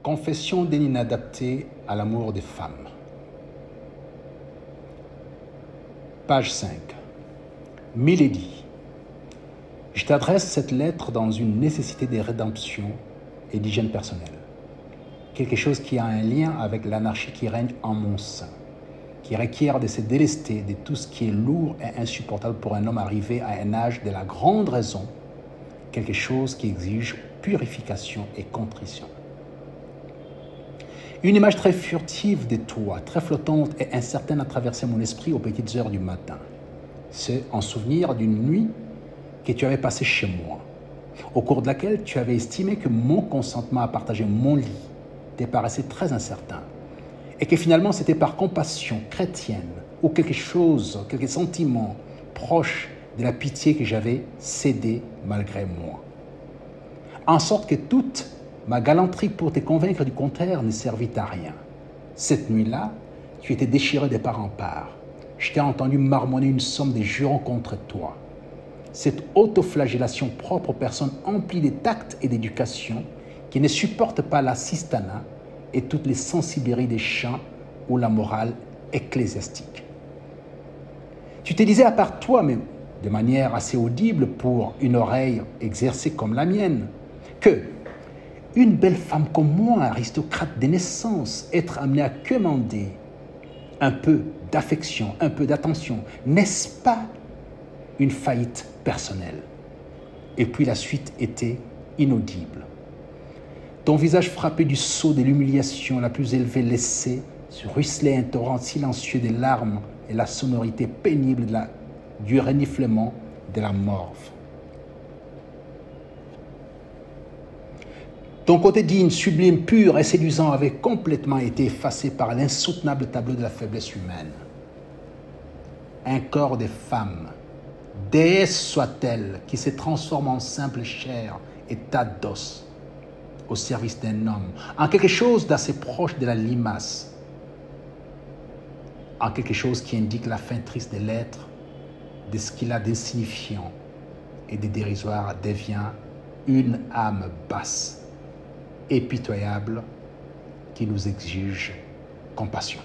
Confession d'un inadapté à l'amour des femmes. Page 5. Milady. Je t'adresse cette lettre dans une nécessité de rédemption et d'hygiène personnelle. Quelque chose qui a un lien avec l'anarchie qui règne en mon sein, qui requiert de se délester de tout ce qui est lourd et insupportable pour un homme arrivé à un âge de la grande raison, quelque chose qui exige purification et contrition. Une image très furtive de toi, très flottante et incertaine a traversé mon esprit aux petites heures du matin. C'est en souvenir d'une nuit que tu avais passée chez moi, au cours de laquelle tu avais estimé que mon consentement à partager mon lit te paraissait très incertain, et que finalement c'était par compassion chrétienne ou quelques sentiments proches de la pitié que j'avais cédé malgré moi. En sorte que toute ma galanterie pour te convaincre du contraire ne servit à rien. Cette nuit-là, tu étais déchiré de part en part. Je t'ai entendu marmonner une somme de jurons contre toi. Cette autoflagellation propre aux personnes emplies de tact et d'éducation qui ne supportent pas la sistana et toutes les sensibleries des chants ou la morale ecclésiastique. Tu te disais à part toi, mais de manière assez audible pour une oreille exercée comme la mienne, que une belle femme comme moi, aristocrate de naissance, être amenée à commander un peu d'affection, un peu d'attention, n'est-ce pas une faillite personnelle? Et puis la suite était inaudible. Ton visage frappé du sceau de l'humiliation la plus élevée laissait ruisseler un torrent silencieux des larmes et la sonorité pénible du reniflement de la morve. Ton côté digne, sublime, pur et séduisant avait complètement été effacé par l'insoutenable tableau de la faiblesse humaine. Un corps de femme, déesse soit-elle, qui se transforme en simple chair et tas d'os au service d'un homme, en quelque chose d'assez proche de la limace, en quelque chose qui indique la fin triste de l'être, de ce qu'il a d'insignifiant et de dérisoire devient une âme basse, impitoyable, qui nous exige compassion.